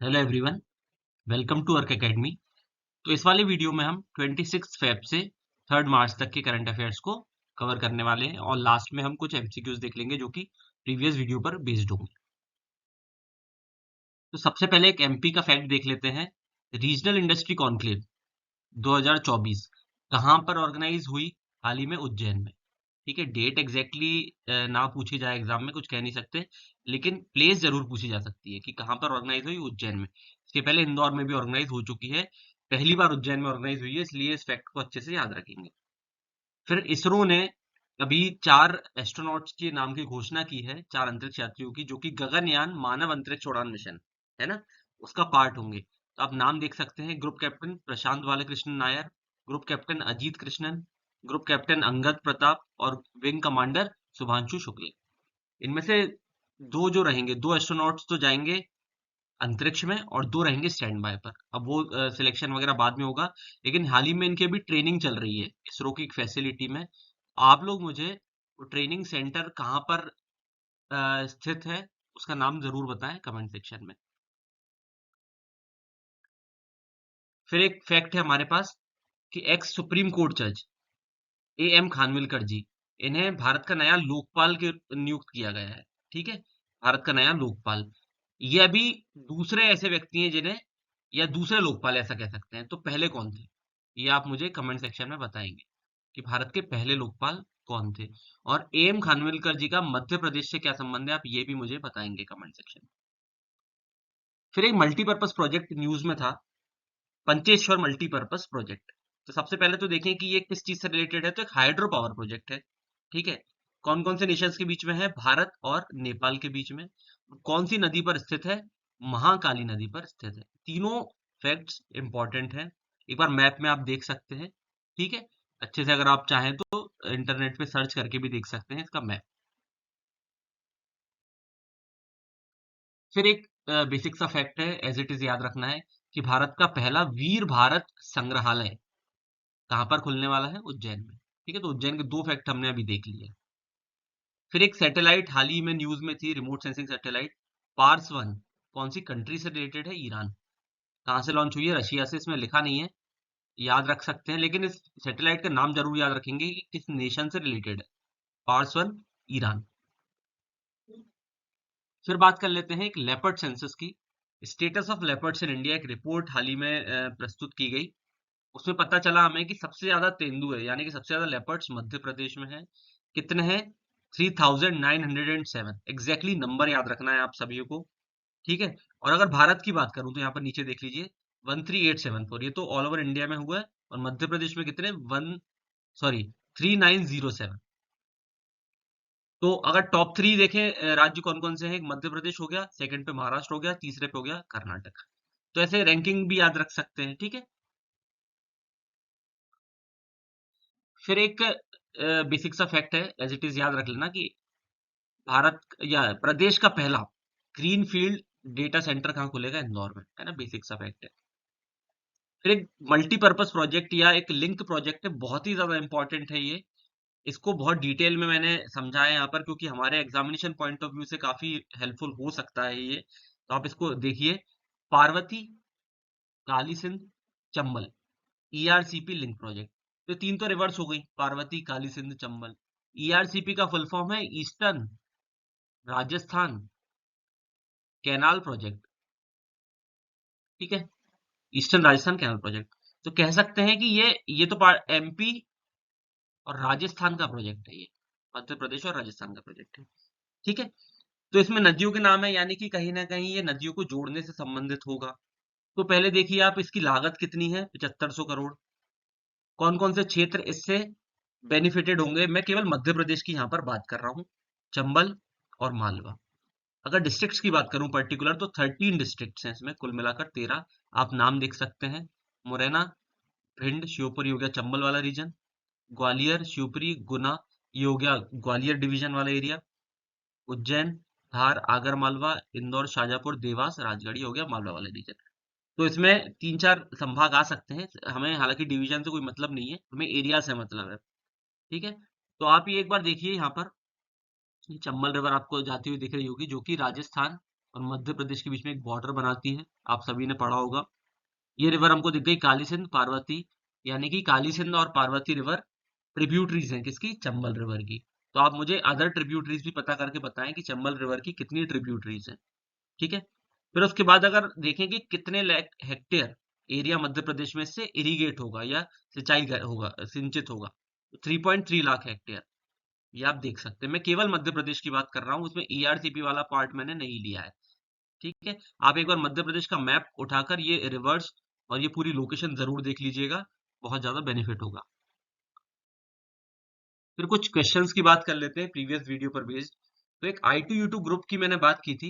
Hello everyone, welcome to अर्क academy. तो इस वाले वीडियो में हम 26 फेब से 3 मार्च तक के करंट अफेयर्स को कवर करने वाले हैं और लास्ट में हम कुछ एमसीक्यूज देख लेंगे जो कि प्रीवियस वीडियो पर बेस्ड होंगे। तो सबसे पहले एक एमपी का फैक्ट देख लेते हैं। रीजनल इंडस्ट्री कॉन्क्लेव 2024 कहाँ पर ऑर्गेनाइज हुई? हाल ही में उज्जैन में। ठीक है, डेट एग्जैक्टली ना पूछी जाए एग्जाम में, कुछ कह नहीं सकते, लेकिन प्लेस जरूर पूछी जा सकती है कि कहाँ पर ऑर्गेनाइज हुई। उज्जैन में। इसके पहले इंदौर में भी ऑर्गेनाइज हो चुकी है, पहली बार उज्जैन में ऑर्गेनाइज हुई है, इसलिए इस फैक्ट को अच्छे से याद रखेंगे। फिर इसरो ने अभी 4 एस्ट्रोनॉट्स के नाम की घोषणा की है, 4 अंतरिक्ष यात्रियों की, जो कि गगनयान मानव अंतरिक्ष उड़ान मिशन है ना, उसका पार्ट होंगे। तो आप नाम देख सकते हैं। Group captain Prashant Balakrishnan Nair, group captain Ajit Krishnan, group captain Angad Pratap और विंग कमांडर शुभांशु शुक्ल। इनमें से दो जो रहेंगे, 2 एस्ट्रोनॉट्स तो जाएंगे अंतरिक्ष में और 2 रहेंगे स्टैंड बाय पर। अब वो सिलेक्शन वगैरह बाद में होगा, लेकिन हाल ही में इनकी अभी ट्रेनिंग चल रही है इसरो की एक फैसिलिटी में। आप लोग मुझे वो ट्रेनिंग सेंटर कहाँ पर स्थित है उसका नाम जरूर बताएं कमेंट सेक्शन में। फिर एक फैक्ट है हमारे पास कि एक्स सुप्रीम कोर्ट जज ए एम खानविलकर जी, इन्हें भारत का नया लोकपाल के नियुक्त किया गया है। ठीक है, भारत का नया लोकपाल। ये अभी दूसरे ऐसे व्यक्ति हैं जिन्हें, या दूसरे लोकपाल ऐसा कह सकते हैं। तो पहले कौन थे, ये आप मुझे कमेंट सेक्शन में बताएंगे कि भारत के पहले लोकपाल कौन थे। और ए एम खानविलकर जी का मध्य प्रदेश से क्या संबंध है, आप ये भी मुझे बताएंगे कमेंट सेक्शन में। फिर एक मल्टीपर्पज प्रोजेक्ट न्यूज में था, पंचेश्वर मल्टीपर्पज प्रोजेक्ट। तो सबसे पहले तो देखें कि ये किस चीज से रिलेटेड है। तो एक हाइड्रो पावर प्रोजेक्ट है। ठीक है, कौन कौन से नेशंस के बीच में है? भारत और नेपाल के बीच में। कौन सी नदी पर स्थित है? महाकाली नदी पर स्थित है। तीनों फैक्ट्स इंपॉर्टेंट हैं, एक बार मैप में आप देख सकते हैं। ठीक है, अच्छे से अगर आप चाहें तो इंटरनेट पे सर्च करके भी देख सकते हैं इसका मैप। फिर एक बेसिक सा फैक्ट है, एज इट इज याद रखना है, कि भारत का पहला वीर भारत संग्रहालय कहाँ पर खुलने वाला है? उज्जैन में। ठीक है, तो उज्जैन के 2 फैक्ट हमने अभी देख लिए। फिर एक सैटेलाइट हाल ही में न्यूज में थी, remote sensing satellite Pars one, कौन सी कंट्री से रिलेटेड है? ईरान। कहाँ से लॉन्च हुई है? रशिया से। इसमें लिखा नहीं है, याद रख सकते हैं, लेकिन इस सैटेलाइट का नाम जरूर याद रखेंगे कि किस नेशन से रिलेटेड है। Pars one, Iran. फिर बात कर लेते हैं एक लेपर्ड सेंसस की। Status of leopards in India, एक रिपोर्ट हाल ही में प्रस्तुत की गई। उसमें पता चला हमें कि सबसे ज्यादा तेंदुए यानी कि सबसे ज्यादा लेपर्ड्स मध्य प्रदेश में है। कितने हैं? 3907। एग्जैक्टली नंबर याद रखना है आप सभी को। ठीक है, और अगर भारत की बात करूं तो यहाँ पर नीचे देख लीजिए 13874, ये तो ऑल ओवर इंडिया में हुआ है। और मध्य प्रदेश में कितने? 3907। तो अगर टॉप 3 देखें राज्य कौन कौन से हैं, मध्य प्रदेश हो गया, सेकंड पे महाराष्ट्र हो गया, तीसरे पे हो गया कर्नाटक। तो ऐसे रैंकिंग भी याद रख सकते हैं। ठीक है, फिर एक बेसिक सा फैक्ट है, एज इट इज याद रख लेना, कि भारत या प्रदेश का पहला ग्रीन फील्ड डेटा सेंटर कहाँ खुलेगा? इंदौर में, है ना। बेसिक सा फैक्ट है। फिर एक मल्टीपर्पज प्रोजेक्ट या एक लिंक प्रोजेक्ट है, बहुत ही ज्यादा इंपॉर्टेंट है ये। इसको बहुत डिटेल में मैंने समझाया यहाँ पर, क्योंकि हमारे एग्जामिनेशन पॉइंट ऑफ व्यू से काफी हेल्पफुल हो सकता है ये। तो आप इसको देखिए, Parvati, Kali Sindh, Chambal, ERCP link project. तो 3 तो रिवर्स हो गई, पार्वती, काली सिंध, चंबल। ईआरसीपी का फुल फॉर्म है ईस्टर्न राजस्थान कैनाल प्रोजेक्ट। ठीक है, ईस्टर्न राजस्थान कैनाल प्रोजेक्ट। तो कह सकते हैं कि ये तो एमपी और राजस्थान का प्रोजेक्ट है ये, मध्य प्रदेश और राजस्थान का प्रोजेक्ट है। ठीक है, तो इसमें नदियों के नाम है, यानी कि कहीं ना कहीं ये नदियों को जोड़ने से संबंधित होगा। तो पहले देखिए आप, इसकी लागत कितनी है? 7500 करोड़। कौन कौन से क्षेत्र इससे बेनिफिटेड होंगे? मैं केवल मध्य प्रदेश की यहाँ पर बात कर रहा हूँ, चंबल और मालवा। अगर डिस्ट्रिक्ट्स की बात करूं पर्टिकुलर, तो 13 डिस्ट्रिक्ट्स हैं इसमें, कुल मिलाकर 13। आप नाम देख सकते हैं, मुरैना, भिंड, श्योपुर, ये हो गया चंबल वाला रीजन। ग्वालियर, शिवपुरी, गुना, ये हो गया ग्वालियर डिवीजन वाला एरिया। उज्जैन, धार, आगर मालवा, इंदौर, शाजापुर, देवास, राजगढ़, ये हो गया मालवा वाला रीजन। तो इसमें 3-4 संभाग आ सकते हैं। हमें हालांकि डिवीजन से कोई मतलब नहीं है, हमें एरिया से मतलब है। ठीक है, तो आप ये एक बार देखिए यहाँ पर, ये चंबल रिवर आपको जाती हुई दिख रही होगी, जो कि राजस्थान और मध्य प्रदेश के बीच में एक बॉर्डर बनाती है, आप सभी ने पढ़ा होगा। ये रिवर हमको दिख गई, काली सिंध पार्वती, यानी कि काली सिंध और पार्वती रिवर ट्रिब्यूटरीज हैं किसकी, चंबल रिवर की। तो आप मुझे अदर ट्रिब्यूटरीज भी पता करके बताएं कि चंबल रिवर की कितनी ट्रिब्यूटरीज हैं, ठीक है। फिर उसके बाद अगर देखें कि कितने लाख हेक्टेयर एरिया मध्य प्रदेश में से इरिगेट होगा या होगा, सिंचित होगा, 3.3 लाख हेक्टेयर, ये आप देख सकते हैं। मैं केवल मध्य प्रदेश की बात कर रहा हूँ, उसमें ईआरसीपी वाला पार्ट मैंने नहीं लिया है, ठीक है। आप एक बार मध्य प्रदेश का मैप उठाकर ये रिवर्स और ये पूरी लोकेशन जरूर देख लीजिएगा, बहुत ज्यादा बेनिफिट होगा। फिर कुछ क्वेश्चंस की बात कर लेते हैं प्रीवियस वीडियो पर बेस्ड। तो एक I2U2 ग्रुप की मैंने बात की थी,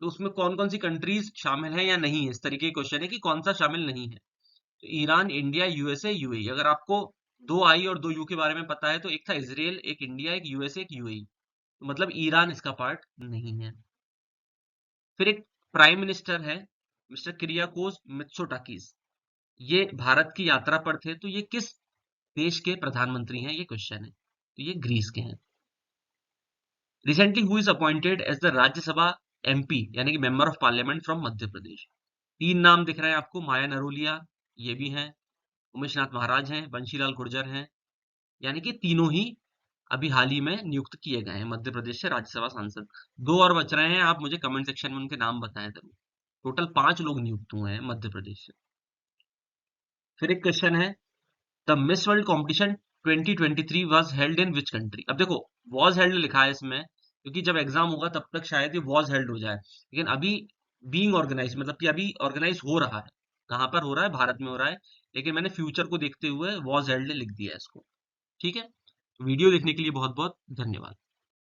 तो उसमें कौन कौन सी कंट्रीज शामिल है या नहीं है, इस तरीके के क्वेश्चन है कि कौन सा शामिल नहीं है। तो ईरान, इंडिया, यूएसए, यूएई। अगर आपको 2 I और 2 U के बारे में पता है तो एक था इसराइल, एक इंडिया, एक यूएसए, एक यूएई, तो मतलब ईरान इसका पार्ट नहीं है। फिर एक प्राइम मिनिस्टर है मिस्टर किरियाकोस मित्सोटाकिस, ये भारत की यात्रा पर थे, तो ये किस देश के प्रधानमंत्री हैं, ये क्वेश्चन है। तो ये ग्रीस के हैं। Recently who is appointed as the Rajya Sabha MP, यानी कि member of parliament from Madhya Pradesh. 3 नाम दिख रहे हैं आपको, माया नरोलिया, ये भी हैं, उमेश नाथ महाराज हैं, बंशीलाल गुर्जर हैं, यानी कि तीनों ही अभी हाल ही में नियुक्त किए गए हैं मध्य प्रदेश से राज्यसभा सांसद। 2 और बच रहे हैं, आप मुझे कमेंट सेक्शन में उनके नाम बताएं जरूर। टोटल 5 लोग नियुक्त हुए हैं मध्य प्रदेश से। फिर एक क्वेश्चन है, the miss world competition 2023 was held in which country. अब देखो वाज हेल्ड लिखा है इसमें, क्योंकि जब एग्जाम होगा तब तक शायद ये वाज हेल्ड हो जाए, लेकिन अभी बीइंग ऑर्गेनाइज मतलब कि अभी ऑर्गेनाइज हो रहा है। कहाँ पर हो रहा है, भारत में हो रहा है, लेकिन मैंने फ्यूचर को देखते हुए वाज हेल्ड लिख दिया है इसको, ठीक है। वीडियो देखने के लिए बहुत बहुत धन्यवाद।